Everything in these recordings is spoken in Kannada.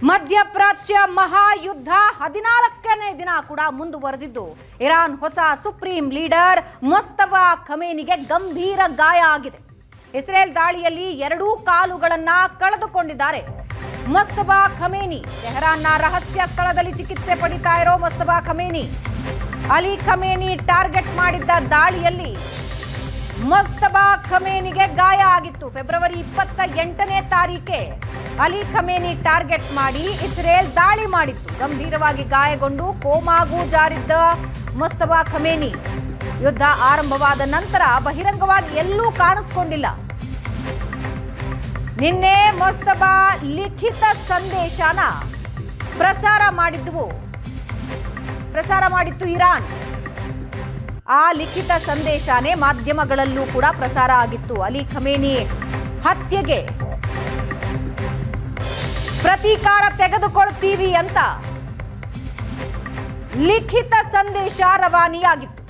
ಮಧ್ಯಪ್ರಾಚ್ಯ ಮಹಾಯುದ್ಧ 14ನೇ ದಿನ ಕೂಡ ಮುಂದುವರೆದಿದ್ದು ಇರಾನ್ ಹೊಸ ಸುಪ್ರೀಂ ಲೀಡರ್ ಮುಸ್ತಫಾ ಖಮೇನಿಗೆ ಗಂಭೀರ ಗಾಯ ಆಗಿದೆ. ಇಸ್ರೇಲ್ ದಾಳಿಯಲ್ಲಿ 2 ಕಾಲುಗಳನ್ನು ಕಳೆದುಕೊಂಡಿದ್ದಾರೆ ಮುಸ್ತಫಾ ಖಮೇನಿ. ತೆಹರಾನ್ನ ರಹಸ್ಯ ಸ್ಥಳದಲ್ಲಿ ಚಿಕಿತ್ಸೆ ಪಡಿತಾ ಇರೋ Mustafa Khamenei, Ali Khamenei target ಮಾಡಿದ್ದ ದಾಳಿಯಲ್ಲಿ ಮುಸ್ತಫಾ ಖಮೇನಿಗೆ ಗಾಯ ಆಗಿತ್ತು. ಫೆಬ್ರವರಿ 28ನೇ ತಾರೀಕೆ ಅಲಿ ಖಮೇನಿ ಟಾರ್ಗೆಟ್ ಮಾಡಿ ಇಸ್ರೇಲ್ ದಾಳಿ ಮಾಡಿತ್ತು. ಗಂಭೀರವಾಗಿ ಗಾಯಗೊಂಡು ಕೋಮಾಗೂ ಜಾರಿದ್ದ ಮುಸ್ತಫಾ ಖಮೇನಿ ಯುದ್ಧ ಆರಂಭವಾದ ನಂತರ ಬಹಿರಂಗವಾಗಿ ಎಲ್ಲೂ ಕಾಣಿಸಿಕೊಂಡಿಲ್ಲ. ನಿನ್ನೆ ಮುಸ್ತಫಾ ಲಿಖಿತ ಸಂದೇಶನ ಪ್ರಸಾರ ಮಾಡಿತ್ತು ಇರಾನ್. ಆ ಲಿಖಿತ ಸಂದೇಶನೇ ಮಾಧ್ಯಮಗಳಲ್ಲೂ ಕೂಡ ಪ್ರಸಾರ ಆಗಿತ್ತು. ಅಲಿ ಖಮೇನಿ ಹತ್ಯೆಗೆ ಪ್ರತೀಕಾರ ತೆಗೆದುಕೊಳ್ತೀವಿ ಅಂತ ಲಿಖಿತ ಸಂದೇಶ ರವಾನೆಯಾಗಿತ್ತು.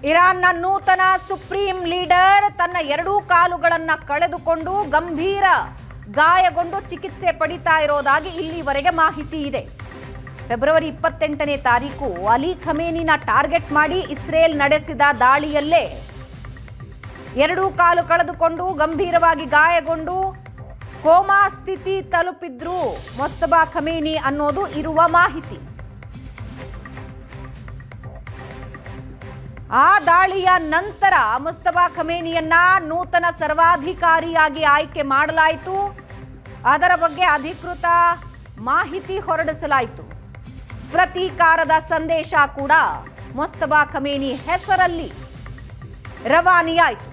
ಇರಾನ್ನ ನೂತನ ಸುಪ್ರೀಂ ಲೀಡರ್ ತನ್ನ 2 ಕಾಲುಗಳನ್ನು ಕಳೆದುಕೊಂಡು ಗಂಭೀರ ಗಾಯಗೊಂಡು ಚಿಕಿತ್ಸೆ ಪಡಿತಾ ಇರೋದಾಗಿ ಇಲ್ಲಿವರೆಗೆ ಮಾಹಿತಿ ಇದೆ. ಫೆಬ್ರವರಿ 28ನೇ ತಾರೀಕು ಅಲಿ ಖಮೇನಿನ ಟಾರ್ಗೆಟ್ ಮಾಡಿ ಇಸ್ರೇಲ್ ನಡೆಸಿದ ದಾಳಿಯಲ್ಲೇ 2 ಕಾಲು ಕಳೆದುಕೊಂಡು ಗಂಭೀರವಾಗಿ ಗಾಯಗೊಂಡು ಕೋಮಾ ಸ್ಥಿತಿ ತಲುಪಿದ್ರು ಮುಸ್ತಫಾ ಖಮೇನಿ ಅನ್ನೋದು ಇರುವ ಮಾಹಿತಿ. ಆ ದಾಳಿಯ ನಂತರ ಮುಸ್ತಫಾ ಖಮೇನಿಯನ್ನ ನೂತನ ಸರ್ವಾಧಿಕಾರಿಯಾಗಿ ಆಯ್ಕೆ ಮಾಡಲಾಯಿತು. ಅದರ ಬಗ್ಗೆ ಅಧಿಕೃತ ಮಾಹಿತಿ ಹೊರಡಿಸಲಾಯಿತು. ಪ್ರತೀಕಾರದ ಸಂದೇಶ ಕೂಡ ಮುಸ್ತಫಾ ಖಮೇನಿ ಹೆಸರಲ್ಲಿ ರವಾನೆಯಾಯಿತು.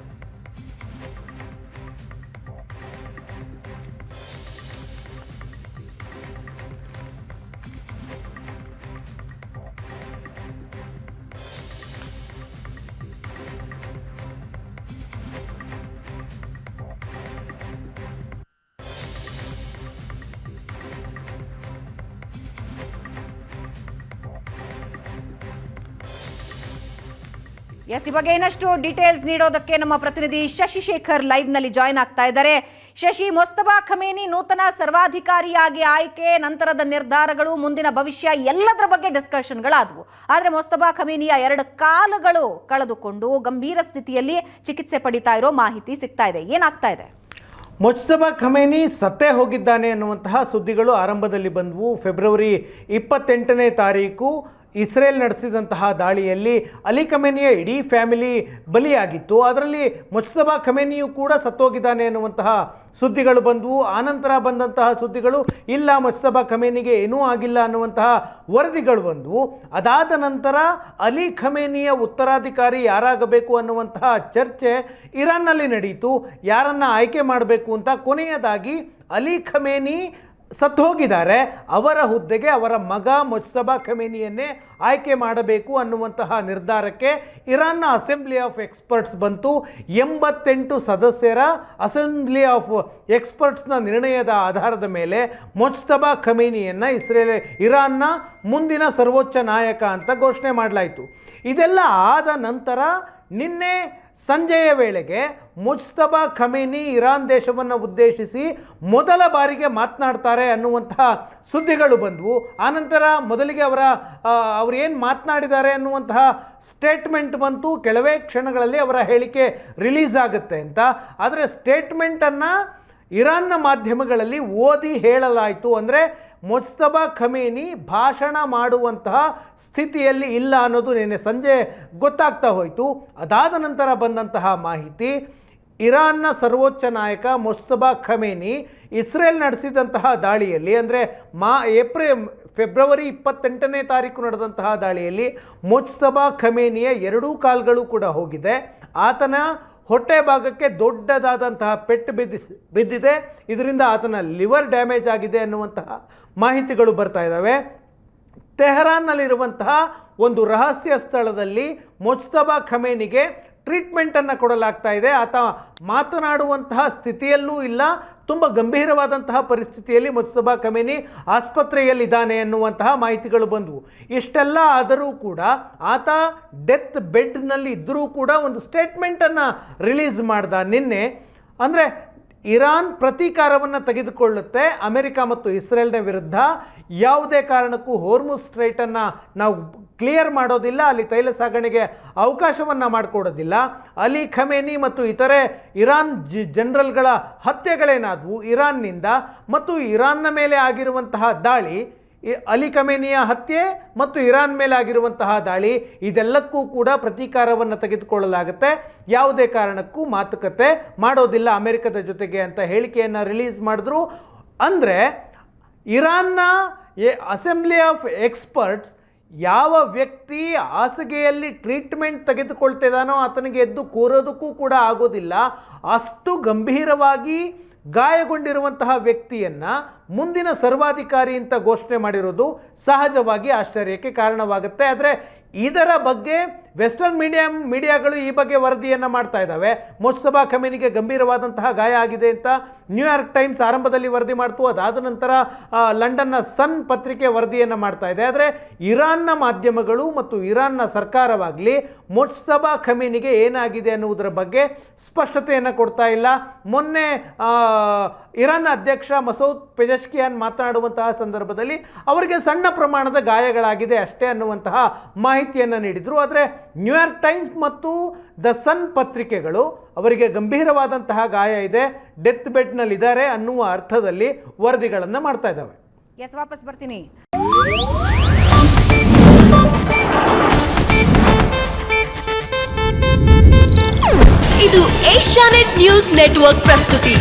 ಈ ಬಗ್ಗೆ ಇನ್ನಷ್ಟು ಡೀಟೇಲ್ಸ್ ನೀಡೋದಕ್ಕೆ ನಮ್ಮ ಪ್ರತಿನಿಧಿ ಶಶಿಶೇಖರ್ ಲೈವ್ ನಲ್ಲಿ ಜಾಯಿನ್ ಆಗ್ತಾ ಇದ್ದಾರೆ. ಶಶಿ, ಮುಸ್ತಫಾ ಖಮೇನಿ ನೂತನ ಸರ್ವಾಧಿಕಾರಿಯಾಗಿ ಆಯ್ಕೆ, ನಂತರದ ನಿರ್ಧಾರಗಳು, ಮುಂದಿನ ಭವಿಷ್ಯ ಎಲ್ಲದರ ಬಗ್ಗೆ ಡಿಸ್ಕಷನ್ಗಳಾದವು. ಆದರೆ ಮುಸ್ತಫಾ ಖಮೇನಿಯ 2 ಕಾಲುಗಳು ಕಳೆದುಕೊಂಡು ಗಂಭೀರ ಸ್ಥಿತಿಯಲ್ಲಿ ಚಿಕಿತ್ಸೆ ಪಡಿತಾ ಇರೋ ಮಾಹಿತಿ ಸಿಗ್ತಾ ಇದೆ. ಏನಾಗ್ತಾ ಇದೆ? ಮುಸ್ತಫಾ ಖಮೇನಿ ಸತ್ತೇ ಹೋಗಿದ್ದಾನೆ ಅನ್ನುವಂತಹ ಸುದ್ದಿಗಳು ಆರಂಭದಲ್ಲಿ ಬಂದವು. ಫೆಬ್ರವರಿ 28ನೇ ತಾರೀಕು ಇಸ್ರೇಲ್ ನಡೆಸಿದಂತಹ ದಾಳಿಯಲ್ಲಿ ಅಲಿ ಖಮೇನಿಯ ಇಡೀ ಫ್ಯಾಮಿಲಿ ಬಲಿಯಾಗಿತ್ತು. ಅದರಲ್ಲಿ ಮುಸ್ತಫಾ ಖಮೇನಿಯು ಕೂಡ ಸತ್ತೋಗಿದ್ದಾನೆ ಅನ್ನುವಂತಹ ಸುದ್ದಿಗಳು ಬಂದವು. ಆನಂತರ ಬಂದಂತಹ ಸುದ್ದಿಗಳು ಇಲ್ಲ, ಮುಸ್ತಫಾ ಖಮೇನಿಗೆ ಏನೂ ಆಗಿಲ್ಲ ಅನ್ನುವಂತಹ ವರದಿಗಳು ಬಂದವು. ಅದಾದ ನಂತರ ಅಲಿ ಖಮೇನಿಯ ಉತ್ತರಾಧಿಕಾರಿ ಯಾರಾಗಬೇಕು ಅನ್ನುವಂತಹ ಚರ್ಚೆ ಇರಾನ್ನಲ್ಲಿ ನಡೆಯಿತು. ಯಾರನ್ನು ಆಯ್ಕೆ ಮಾಡಬೇಕು ಅಂತ. ಕೊನೆಯದಾಗಿ ಅಲಿ ಖಮೇನಿ ಸತ್ತು ಹೋಗಿದ್ದಾರೆ. ಅವರ ಹುದ್ದೆಗೆ ಅವರ ಮಗ ಮುಜ್ತಬಾ ಖಮೇನಿಯನ್ನೇ ಆಯ್ಕೆ ಮಾಡಬೇಕು ಅನ್ನುವಂತಹ ನಿರ್ಧಾರಕ್ಕೆ ಇರಾನ್ನ ಅಸೆಂಬ್ಲಿ ಆಫ್ ಎಕ್ಸ್ಪರ್ಟ್ಸ್ ಬಂತು. 88 ಸದಸ್ಯರ ಅಸೆಂಬ್ಲಿ ಆಫ್ ಎಕ್ಸ್ಪರ್ಟ್ಸ್ನ ನಿರ್ಣಯದ ಆಧಾರದ ಮೇಲೆ ಮುಜ್ತಬಾ ಖಮೇನಿಯನ್ನು ಇರಾನ್ನ ಮುಂದಿನ ಸರ್ವೋಚ್ಚ ನಾಯಕ ಅಂತ ಘೋಷಣೆ ಮಾಡಲಾಯಿತು. ಇದೆಲ್ಲ ಆದ ನಂತರ ನಿನ್ನೆ ಸಂಜೆಯ ವೇಳೆಗೆ ಮುಜ್ತಬಾ ಖಮೇನಿ ಇರಾನ್ ದೇಶವನ್ನು ಉದ್ದೇಶಿಸಿ ಮೊದಲ ಬಾರಿಗೆ ಮಾತನಾಡ್ತಾರೆ ಅನ್ನುವಂತಹ ಸುದ್ದಿಗಳು ಬಂದವು. ಆನಂತರ ಮೊದಲಿಗೆ ಅವರು ಏನು ಮಾತನಾಡಿದ್ದಾರೆ ಅನ್ನುವಂತಹ ಸ್ಟೇಟ್ಮೆಂಟ್ ಬಂತು. ಕೆಲವೇ ಕ್ಷಣಗಳಲ್ಲಿ ಅವರ ಹೇಳಿಕೆ ರಿಲೀಸ್ ಆಗುತ್ತೆ ಅಂತ. ಆದರೆ ಸ್ಟೇಟ್ಮೆಂಟನ್ನು ಇರಾನ್ನ ಮಾಧ್ಯಮಗಳಲ್ಲಿ ಓದಿ ಹೇಳಲಾಯಿತು. ಅಂದರೆ ಮುಜ್ತಬಾ ಖಮೇನಿ ಭಾಷಣ ಮಾಡುವಂತಹ ಸ್ಥಿತಿಯಲ್ಲಿ ಇಲ್ಲ ಅನ್ನೋದು ನಿನ್ನೆ ಸಂಜೆ ಗೊತ್ತಾಗ್ತಾ ಹೋಯಿತು. ಅದಾದ ನಂತರ ಬಂದಂತಹ ಮಾಹಿತಿ, ಇರಾನ್ನ ಸರ್ವೋಚ್ಚ ನಾಯಕ ಮುಜ್ತಬಾ ಖಮೇನಿ ಇಸ್ರೇಲ್ ನಡೆಸಿದಂತಹ ದಾಳಿಯಲ್ಲಿ, ಅಂದರೆ ಫೆಬ್ರವರಿ 28ನೇ ತಾರೀಕು ನಡೆದಂತಹ ದಾಳಿಯಲ್ಲಿ ಮುಜ್ತಬಾ ಖಮೇನಿಯ 2 ಕಾಲುಗಳು ಕೂಡ ಹೋಗಿದೆ. ಆತನ ಹೊಟ್ಟೆ ಭಾಗಕ್ಕೆ ದೊಡ್ಡದಾದಂತಹ ಪೆಟ್ಟು ಬಿದ್ದಿದೆ. ಇದರಿಂದ ಆತನ ಲಿವರ್ ಡ್ಯಾಮೇಜ್ ಆಗಿದೆ ಅನ್ನುವಂತಹ ಮಾಹಿತಿಗಳು ಬರ್ತಾ ಇದ್ದಾವೆ. ತೆಹರಾನ್ನಲ್ಲಿರುವಂತಹ ಒಂದು ರಹಸ್ಯ ಸ್ಥಳದಲ್ಲಿ ಮುಜ್ತಬಾ ಖಮೇನಿಗೆ ಟ್ರೀಟ್ಮೆಂಟನ್ನು ಕೊಡಲಾಗ್ತಾ ಇದೆ. ಆತ ಮಾತನಾಡುವಂತಹ ಸ್ಥಿತಿಯಲ್ಲೂ ಇಲ್ಲ, ತುಂಬ ಗಂಭೀರವಾದಂತಹ ಪರಿಸ್ಥಿತಿಯಲ್ಲಿ ಮುಜ್ತಬಾ ಖಮೇನಿ ಆಸ್ಪತ್ರೆಯಲ್ಲಿದ್ದಾನೆ ಎನ್ನುವಂತಹ ಮಾಹಿತಿಗಳು ಬಂದವು. ಇಷ್ಟೆಲ್ಲ ಆದರೂ ಕೂಡ ಆತ ಡೆತ್ ಬೆಡ್ನಲ್ಲಿ ಇದ್ದರೂ ಕೂಡ ಒಂದು ಸ್ಟೇಟ್ಮೆಂಟನ್ನು ರಿಲೀಸ್ ಮಾಡ್ದ ನಿನ್ನೆ. ಅಂದರೆ ಇರಾನ್ ಪ್ರತೀಕಾರವನ್ನು ತೆಗೆದುಕೊಳ್ಳುತ್ತೆ ಅಮೆರಿಕ ಮತ್ತು ಇಸ್ರೇಲ್ನ ವಿರುದ್ಧ. ಯಾವುದೇ ಕಾರಣಕ್ಕೂ ಹೋರ್ಮುಜ್ ಸ್ಟ್ರೈಟನ್ನು ನಾವು ಕ್ಲಿಯರ್ ಮಾಡೋದಿಲ್ಲ, ಅಲ್ಲಿ ತೈಲ ಸಾಗಣೆಗೆ ಅವಕಾಶವನ್ನು ಮಾಡಿಕೊಡೋದಿಲ್ಲ. ಅಲಿ ಖಮೇನಿ ಮತ್ತು ಇತರೆ ಇರಾನ್ ಜನರಲ್ಗಳ ಹತ್ಯೆಗಳೇನಾದವು ಇರಾನ್ನಿಂದ, ಮತ್ತು ಇರಾನ್ನ ಮೇಲೆ ಆಗಿರುವಂತಹ ದಾಳಿ, ಅಲಿ ಖಮೇನಿಯ ಹತ್ಯೆ ಮತ್ತು ಇರಾನ್ ಮೇಲೆ ಆಗಿರುವಂತಹ ದಾಳಿ, ಇದೆಲ್ಲಕ್ಕೂ ಕೂಡ ಪ್ರತೀಕಾರವನ್ನು ತೆಗೆದುಕೊಳ್ಳಲಾಗುತ್ತೆ. ಯಾವುದೇ ಕಾರಣಕ್ಕೂ ಮಾತುಕತೆ ಮಾಡೋದಿಲ್ಲ ಅಮೆರಿಕದ ಜೊತೆಗೆ ಅಂತ ಹೇಳಿಕೆಯನ್ನು ರಿಲೀಸ್ ಮಾಡಿದ್ರು. ಅಂದರೆ ಇರಾನ್ನ ಅಸೆಂಬ್ಲಿ ಆಫ್ ಎಕ್ಸ್ಪರ್ಟ್ಸ್ ಯಾವ ವ್ಯಕ್ತಿ ಹಾಸಿಗೆಯಲ್ಲಿ ಟ್ರೀಟ್ಮೆಂಟ್ ತೆಗೆದುಕೊಳ್ತಿದ್ದಾನೋ ಆತನಿಗೆ ಎದ್ದು ಕೂರೋದಕ್ಕೂ ಕೂಡ ಆಗೋದಿಲ್ಲ. ಅಷ್ಟು ಗಂಭೀರವಾಗಿ ಗಾಯಗೊಂಡಿರುವಂತಹ ವ್ಯಕ್ತಿಯನ್ನು ಮುಂದಿನ ಸರ್ವಾಧಿಕಾರಿ ಅಂತ ಘೋಷಣೆ ಮಾಡಿರೋದು ಸಹಜವಾಗಿ ಆಶ್ಚರ್ಯಕ್ಕೆ ಕಾರಣವಾಗುತ್ತೆ. ಆದರೆ ಇದರ ಬಗ್ಗೆ ವೆಸ್ಟರ್ನ್ ಮೀಡಿಯಾಗಳು ಈ ಬಗ್ಗೆ ವರದಿಯನ್ನು ಮಾಡ್ತಾ ಇದ್ದಾವೆ. ಮುಜ್ತಬಾ ಖಮೇನಿಗೆ ಗಂಭೀರವಾದಂತಹ ಗಾಯ ಆಗಿದೆ ಅಂತ ನ್ಯೂಯಾರ್ಕ್ ಟೈಮ್ಸ್ ಆರಂಭದಲ್ಲಿ ವರದಿ ಮಾಡ್ತು. ಅದಾದ ನಂತರ ಲಂಡನ್ನ ಸನ್ ಪತ್ರಿಕೆ ವರದಿಯನ್ನು ಮಾಡ್ತಾ ಇದೆ. ಆದರೆ ಇರಾನ್ನ ಮಾಧ್ಯಮಗಳು ಮತ್ತು ಇರಾನ್ನ ಸರ್ಕಾರವಾಗಲಿ ಮುಜ್ತಬಾ ಖಮೇನಿಗೆ ಏನಾಗಿದೆ ಅನ್ನುವುದರ ಬಗ್ಗೆ ಸ್ಪಷ್ಟತೆಯನ್ನು ಕೊಡ್ತಾ ಇಲ್ಲ. ಮೊನ್ನೆ ಇರಾನ್ನ ಅಧ್ಯಕ್ಷ ಮಸೂದ್ ಪೆಜೆಶ್ಕಿಯಾನ್ ಮಾತನಾಡುವಂತಹ ಸಂದರ್ಭದಲ್ಲಿ ಅವರಿಗೆ ಸಣ್ಣ ಪ್ರಮಾಣದ ಗಾಯಗಳಾಗಿದೆ ಅಷ್ಟೇ ಅನ್ನುವಂತಹ ಮಾಹಿತಿಯನ್ನು ನೀಡಿದರು. ಆದರೆ ನ್ಯೂಯಾರ್ಕ್ ಟೈಮ್ಸ್ ಮತ್ತು ದ ಸನ್ ಪತ್ರಿಕೆಗಳು ಅವರಿಗೆ ಗಂಭೀರವಾದಂತಹ ಗಾಯ ಇದೆ, ಡೆತ್ ಬೆಡ್ನಲ್ಲಿದ್ದಾರೆ ಅನ್ನುವ ಅರ್ಥದಲ್ಲಿ ವರದಿಗಳನ್ನು ಮಾಡ್ತಾ ಇದ್ದಾವೆ. ವಾಪಸ್ ಬರ್ತೀನಿ. ಇದು ಏಷ್ಯಾನೆಟ್ ನ್ಯೂಸ್ ನೆಟ್ವರ್ಕ್ ಪ್ರಸ್ತುತಿ.